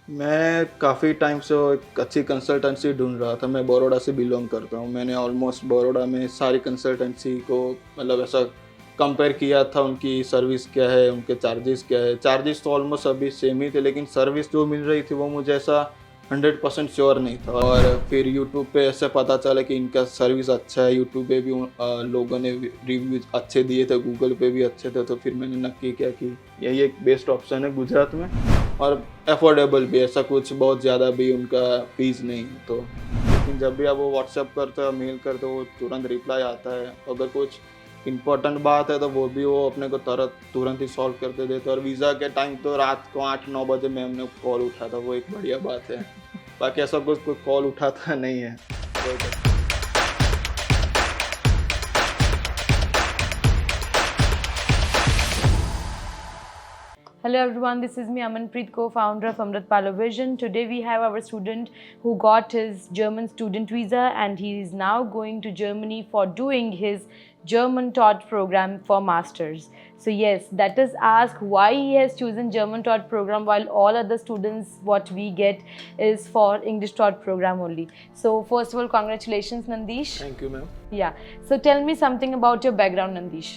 मैं काफ़ी टाइम से एक अच्छी कंसल्टेंसी ढूँढ रहा था। मैं बड़ौदा से बिलॉन्ग करता हूँ। मैंने ऑलमोस्ट बड़ौदा में सारी कंसल्टेंसी को मतलब ऐसा कंपेयर किया था, उनकी सर्विस क्या है, उनके चार्जेस क्या है। चार्जेस तो ऑलमोस्ट सभी सेम ही थे, लेकिन सर्विस जो मिल रही थी वो मुझे ऐसा 100% श्योर नहीं था। और फिर यूट्यूब पे ऐसे पता चला कि इनका सर्विस अच्छा है। यूट्यूब पे भी लोगों ने रिव्यूज़ अच्छे दिए थे, गूगल पे भी अच्छे थे। तो फिर मैंने नक्की किया कि यही एक बेस्ट ऑप्शन है गुजरात में, और अफोर्डेबल भी, ऐसा कुछ बहुत ज़्यादा भी उनका फ़ीस नहीं है। तो लेकिन जब भी आप वो व्हाट्सएप करते हो, मेल करते हो, वो तुरंत रिप्लाई आता है। अगर कुछ इम्पोर्टेंट बात है तो वो भी वो अपने को तुरंत ही सॉल्व करके देते हैं। और वीज़ा के टाइम तो रात को 8-9 बजे में हमने कॉल उठा था, वो एक बढ़िया बात है। बाकी ऐसा कुछ कोई कॉल उठाता नहीं है। तो Hello everyone, this is me Amanpreet, co-founder of Amrit Palo Vision. Today we have our student who got his German student visa and he is now going to Germany for doing his German taught program for masters. So yes, let us ask why he has chosen German taught program while all other students what we get is for English taught program only. So first of all, congratulations Nandish. Thank you ma'am. Yeah. So tell me something about your background Nandish.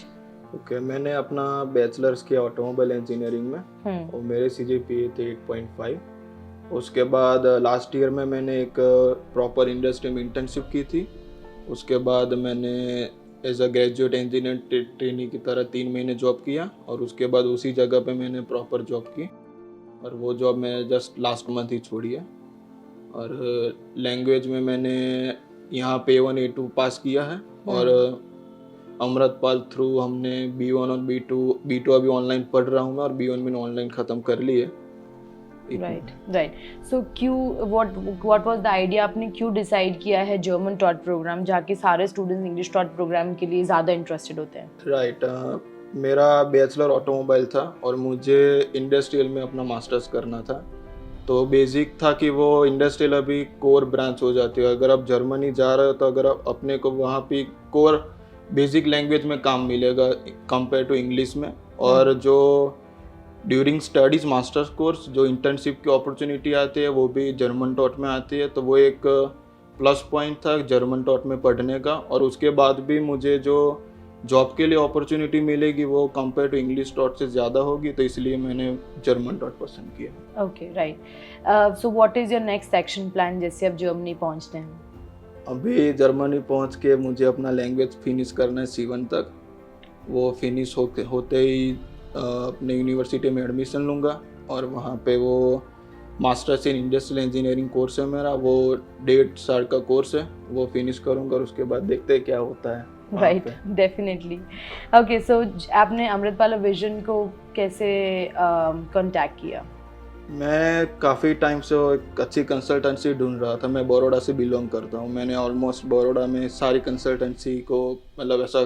Okay, मैंने अपना bachelors किया automobile engineering में और मेरे CGPA थे 8.5। उसके बाद last year में मैंने एक प्रॉपर इंडस्ट्री में इंटर्नशिप की थी। उसके बाद मैंने as a graduate engineer trainee की तरह 3 महीने जॉब किया, और उसके बाद उसी जगह पे मैंने प्रॉपर जॉब की, और वो जॉब मैंने जस्ट लास्ट मंथ ही छोड़ी है। और लैंग्वेज में मैंने यहाँ पे A1 A2 पास किया है, और अमृतपाल थ्रू हमने B1 और B2 अभी ऑनलाइन पढ़ रहा हूँ मैं, और B1 मैंने ऑनलाइन ख़त्म कर ली है। Right. So what was the idea, आपने क्यों डिसाइड किया है जर्मन टॉट प्रोग्राम, जहाँ के सारे स्टूडेंट्स इंग्लिश टॉट प्रोग्राम के लिए ज़्यादा इंटरेस्टेड होते हैं? राइट, मेरा बैचलर ऑटोमोबाइल था और मुझे इंडस्ट्रियल में अपना मास्टर्स करना था। तो बेसिक था कि वो इंडस्ट्रियल अभी कोर ब्रांच हो जाती है। अगर आप जर्मनी जा रहे हो तो अगर आप अपने को वहाँ पे कोर बेसिक लैंग्वेज में काम मिलेगा कंपेयर टू इंग्लिश में। और जो ड्यूरिंग स्टडीज़ मास्टर्स कोर्स जो इंटर्नशिप की अपॉर्चुनिटी आती है वो भी जर्मन टॉट में आती है। तो वो एक प्लस पॉइंट था जर्मन टॉट में पढ़ने का। और उसके बाद भी मुझे जो जॉब के लिए अपॉर्चुनिटी मिलेगी वो कंपेयर टू इंग्लिश टॉट से ज़्यादा होगी, तो इसलिए मैंने जर्मन टॉट पसंद किया। Okay, right. So what is your next action plan जैसे आप जर्मनी पहुँचते हैं? अभी जर्मनी पहुंच के मुझे अपना लैंग्वेज फिनिश करना है C1 तक। वो फिनिश होते ही अपने यूनिवर्सिटी में एडमिशन लूँगा, और वहाँ पे वो masters in industrial engineering course है मेरा, वो 1.5 साल का कोर्स है, वो फिनिश करूँगा और उसके बाद देखते हैं क्या होता है। Right, definitely. ओके, सो आपने अमृतपाल विजन को कैसे कांटेक्ट किया? मैं काफ़ी टाइम से एक अच्छी कंसल्टेंसी ढूंढ रहा था। मैं बड़ौदा से बिलोंग करता हूँ। मैंने ऑलमोस्ट बड़ौदा में सारी कंसल्टेंसी को मतलब ऐसा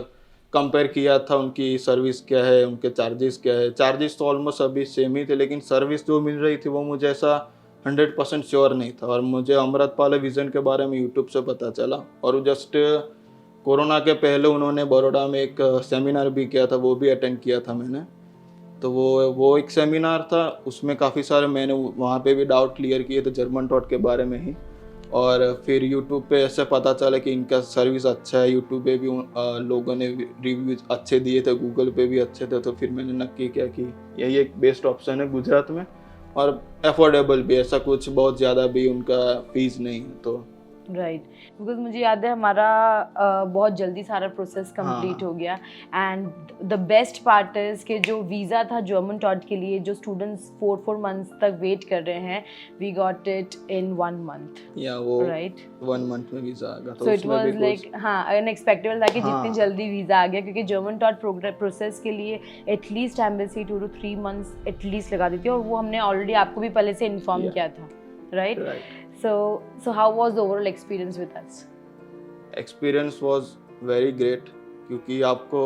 कंपेयर किया था, उनकी सर्विस क्या है, उनके चार्जेस क्या है। चार्जेस तो ऑलमोस्ट सभी सेम ही थे, लेकिन सर्विस जो मिल रही थी वो मुझे ऐसा 100% श्योर नहीं था। और मुझे अमृतपाल विज़न के बारे में यूट्यूब से पता चला, और जस्ट कोरोना के पहले उन्होंने बड़ौदा में एक सेमिनार भी किया था, वो भी अटेंड किया था मैंने। तो वो एक सेमिनार था, उसमें काफ़ी सारे मैंने वहाँ पे भी डाउट क्लियर किए थे जर्मन टॉट के बारे में ही। और फिर यूट्यूब पे ऐसे पता चला कि इनका सर्विस अच्छा है। यूट्यूब पे भी लोगों ने रिव्यूज़ अच्छे दिए थे, गूगल पे भी अच्छे थे। तो फिर मैंने नक्की किया कि यही एक बेस्ट ऑप्शन है गुजरात में, और अफोर्डेबल भी, ऐसा कुछ बहुत ज़्यादा भी उनका फ़ीस नहीं है। तो राइट, बिकॉज मुझे याद है हमारा बहुत जल्दी सारा प्रोसेस कंप्लीट हो गया। And the best part is कि जो वीज़ा था जर्मन टॉट के लिए, जो स्टूडेंट्स 4 मंथ्स तक वेट कर रहे हैं, we got it in 1 month. या वो राइट, 1 मंथ में वीज़ा आ गया। So it was like unexpectable था कि जितनी जल्दी वीज़ा आ गया, क्योंकि जर्मन टॉट प्रोसेस के लिए at least embassy 2 to 3 months at least लगा देती है, और वो हमने ऑलरेडी आपको भी पहले से इन्फॉर्म किया था। Right, So how was the overall experience with us? Experience was very great, क्योंकि आपको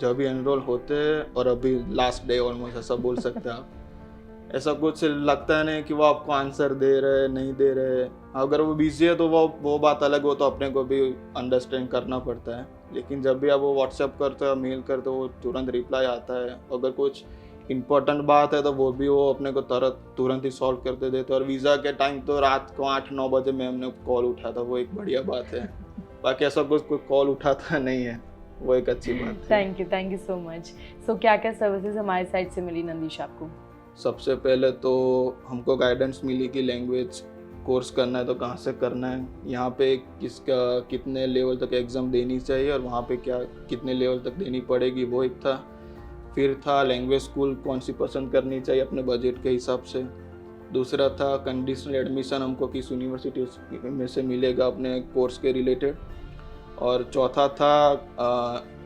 जब भी एनरोल होते हैं और अभी लास्ट डे ऑलमोस्ट ऐसा बोल सकते हैं आप, ऐसा कुछ लगता है नहीं कि वो आपको आंसर दे रहे नहीं दे रहे। अगर वो बिजी है तो वो बात अलग हो, तो अपने को भी अंडरस्टैंड करना पड़ता है। लेकिन जब भी आप वो व्हाट्सएप करते हो, मेल करते हो, वो तुरंत रिप्लाई आता है। अगर कुछ इम्पोर्टेंट बात है तो वो भी वो अपने को तुरंत ही सॉल्व करते देते। और वीज़ा के टाइम तो रात को 8-9 बजे में हमने कॉल उठाया था, वो एक बढ़िया बात है। बाकी ऐसा कुछ कोई कॉल उठाता नहीं है, वो एक अच्छी बात है। Thank you so much. So क्या क्या सर्विसेज हमारी साइड से मिली नंदिश आपको? सबसे पहले तो हमको गाइडेंस मिली कि लैंग्वेज कोर्स करना है तो कहाँ से करना है, यहाँ पे किसका कितने लेवल तक एग्ज़ाम देनी चाहिए और वहाँ पे क्या कितने लेवल तक देनी पड़ेगी, वो एक था। फिर था लैंग्वेज स्कूल कौन सी पसंद करनी चाहिए अपने बजट के हिसाब से। दूसरा था कंडीशनल एडमिशन, हमको किस यूनिवर्सिटी में से मिलेगा अपने कोर्स के रिलेटेड। और चौथा था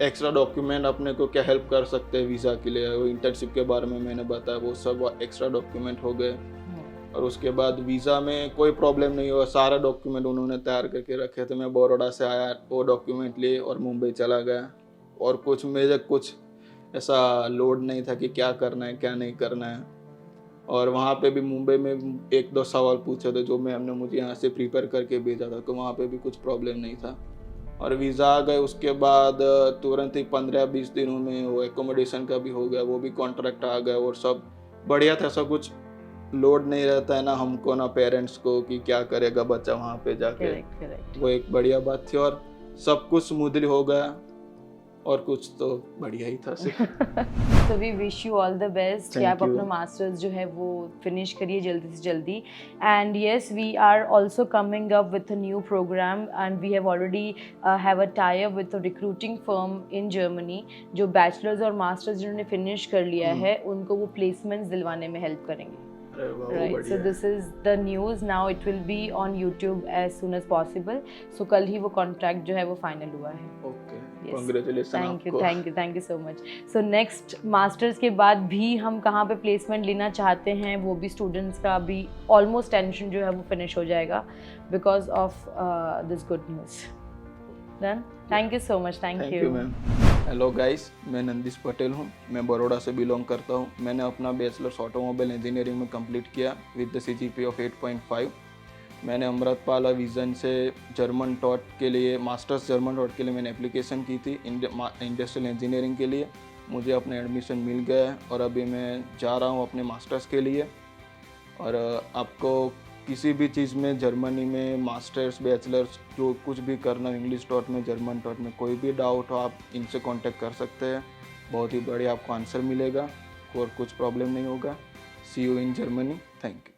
एक्स्ट्रा डॉक्यूमेंट अपने को क्या हेल्प कर सकते हैं वीज़ा के लिए, वो इंटर्नशिप के बारे में मैंने बताया, वो सब एक्स्ट्रा डॉक्यूमेंट हो गए। और उसके बाद वीज़ा में कोई प्रॉब्लम नहीं हुआ, सारा डॉक्यूमेंट उन्होंने तैयार करके रखे थे। मैं बड़ौदा से आया, वो डॉक्यूमेंट लिए और मुंबई चला गया। और कुछ ऐसा लोड नहीं था कि क्या करना है क्या नहीं करना है। और वहाँ पे भी मुंबई में 1-2 सवाल पूछे थे जो हमने मुझे यहाँ से प्रिपेयर करके भेजा था, तो वहाँ पे भी कुछ प्रॉब्लम नहीं था। और वीज़ा आ गए उसके बाद तुरंत ही 15-20 दिनों में वो एकोमोडेशन का भी हो गया, वो भी कॉन्ट्रैक्ट आ गया और सब बढ़िया था। ऐसा कुछ लोड नहीं रहता है ना हमको ना पेरेंट्स को कि क्या करेगा बच्चा वहाँ पे जाके। करेक्ट। वो एक बढ़िया बात थी और सब कुछ स्मूथली हो गया और कुछ तो बढ़िया ही था सिर्फ। So we wish you all the best कि Thank आप अपना you. मास्टर्स जो है वो फिनिश करिए जल्दी से जल्दी। And yes, we are also coming up with a new programme and we have already have a tie up with a recruiting firm in Germany, जो बैचलर्स और मास्टर्स जिन्होंने फिनिश कर लिया है उनको वो प्लेसमेंट्स दिलवाने में हेल्प करेंगे। अरे वाह, वो Right, so बढ़िया है। this is the news. Now it will be on YouTube as soon as possible. So कल ही वो contract जो है वो final हुआ है। Okay, Yes. कांग्रेचुलेशन आपको। Thank you so much. So next masters के बाद भी हम कहाँ पे प्लेसमेंट लेना चाहते हैं, वो भी स्टूडेंट्स का भी ऑलमोस्ट टेंशन जो है वो फिनिश हो जाएगा because of this good news. Done, thank you so much. Thank you you ma'am. Hello guys, मैं नंदिश पटेल हूँ, मैं बड़ौदा से बिलोंग करता हूँ। मैंने अपना बैचलर्स ऑटोमोबाइल इंजीनियरिंग में कंप्लीट किया विद द CGPA ऑफ 8.5। मैंने अमृतपाल विज़न से जर्मन टॉट के लिए मास्टर्स जर्मन टॉट के लिए मैंने एप्लीकेशन की थी इंडस्ट्रियल इंजीनियरिंग के लिए। मुझे अपना एडमिशन मिल गया है और अभी मैं जा रहा हूँ अपने मास्टर्स के लिए। और आपको किसी भी चीज़ में जर्मनी में मास्टर्स बैचलर्स जो कुछ भी करना, इंग्लिश टॉट में जर्मन टॉट में कोई भी डाउट हो आप इनसे कांटेक्ट कर सकते हैं, बहुत ही बढ़िया आपको आंसर मिलेगा और कुछ प्रॉब्लम नहीं होगा। See you in Germany. Thank you.